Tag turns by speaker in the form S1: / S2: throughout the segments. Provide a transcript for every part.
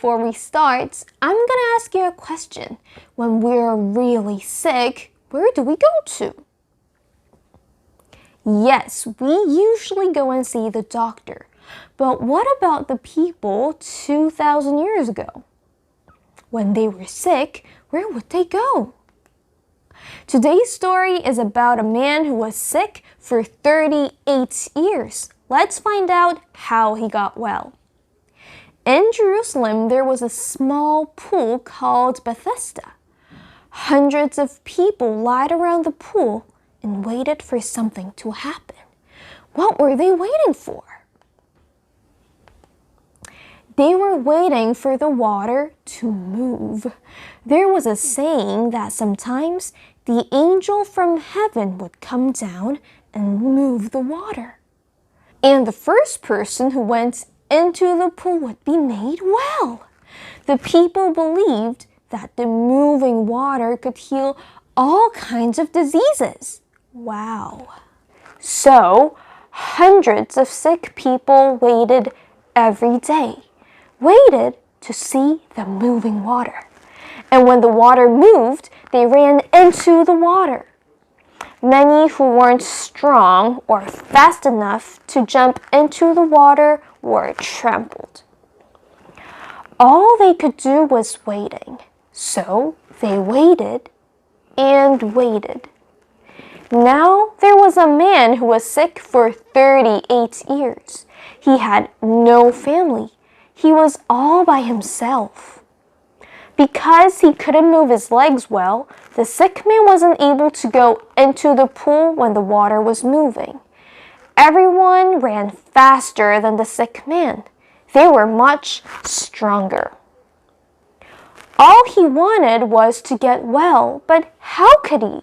S1: before we start, I'm gonna ask you a question. When we're really sick, where do we go to? Yes, we usually go and see the doctor. But what about the people 2,000 years ago? When they were sick, where would they go? Today's story is about a man who was sick for 38 years. Let's find out how he got well. In Jerusalem, there was a small pool called Bethesda. Hundreds of people lied around the pool and waited for something to happen. What were they waiting for? They were waiting for the water to move. There was a saying that sometimes the angel from heaven would come down and move the water. And the first person who went into the pool would be made well. The people believed that the moving water could heal all kinds of diseases. Wow. So, hundreds of sick people waited every day, waited to see the moving water. And when the water moved, they ran into the water. Many who weren't strong or fast enough to jump into the water were trampled. All they could do was waiting. So they waited and waited. Now there was a man who was sick for 38 years. He had no family. He was all by himself. Because he couldn't move his legs well, the sick man wasn't able to go into the pool when the water was moving. Everyone ran faster than the sick man. They were much stronger. All he wanted was to get well, but how could he?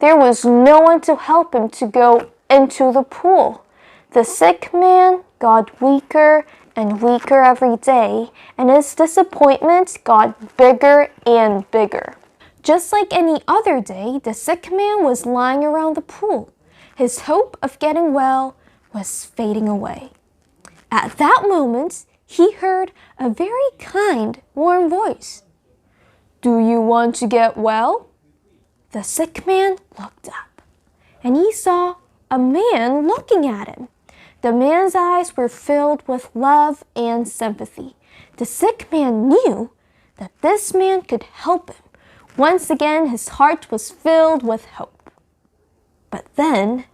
S1: There was no one to help him to go into the pool. The sick man got weaker and weaker every day, and his disappointment got bigger and bigger. Just like any other day, the sick man was lying around the pool. His hope of getting well was fading away. At that moment, he heard a very kind, warm voice. "Do you want to get well?" The sick man looked up, and he saw a man looking at him. The man's eyes were filled with love and sympathy. The sick man knew that this man could help him. Once again, his heart was filled with hope. But then,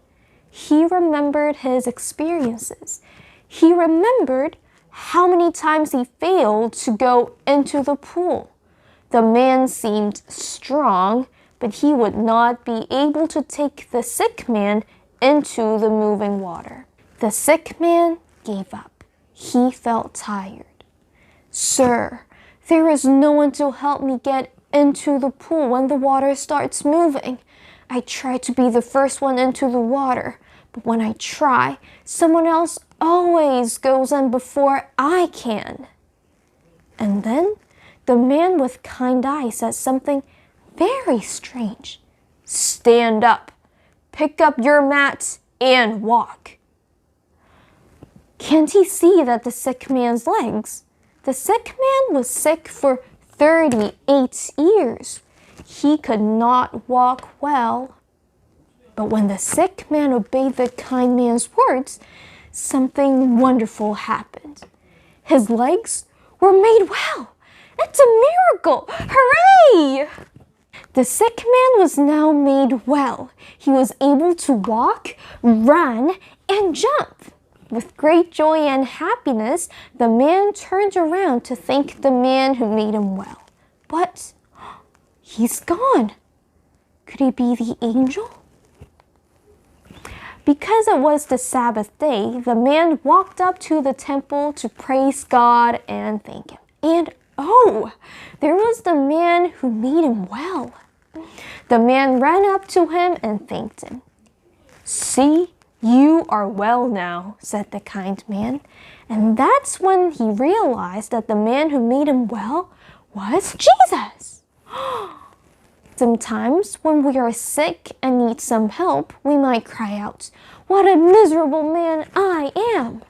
S1: he remembered his experiences. He remembered how many times he failed to go into the pool. The man seemed strong, but he would not be able to take the sick man into the moving water. The sick man gave up. He felt tired. "Sir, there is no one to help me get into the pool when the water starts moving. I try to be the first one into the water, but when I try, someone else always goes in before I can." And then the man with kind eyes said something very strange. "Stand up, pick up your mat, and walk." Can't he see that the sick man's legs? The sick man was sick for 38 years. He could not walk well. But when the sick man obeyed the kind man's words, something wonderful happened. His legs were made well. It's a miracle! Hooray! The sick man was now made well. He was able to walk, run, and jump. With great joy and happiness, the man turned around to thank the man who made him well. But he's gone. Could he be the angel? Because it was the Sabbath day, the man walked up to the temple to praise God and thank him. And oh, there was the man who made him well. The man ran up to him and thanked him. "See, you are well now," said the kind man. And that's when he realized that the man who made him well was Jesus. Sometimes when we are sick and need some help, we might cry out, "What a miserable man I am!"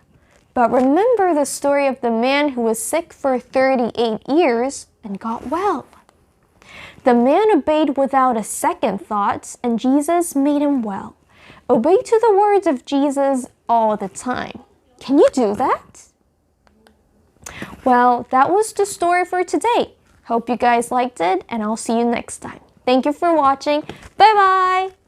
S1: But remember the story of the man who was sick for 38 years and got well. The man obeyed without a second thought, and Jesus made him well. Obey to the words of Jesus all the time. Can you do that? Well, that was the story for today. Hope you guys liked it, and I'll see you next time. Thank you for watching. Bye-bye!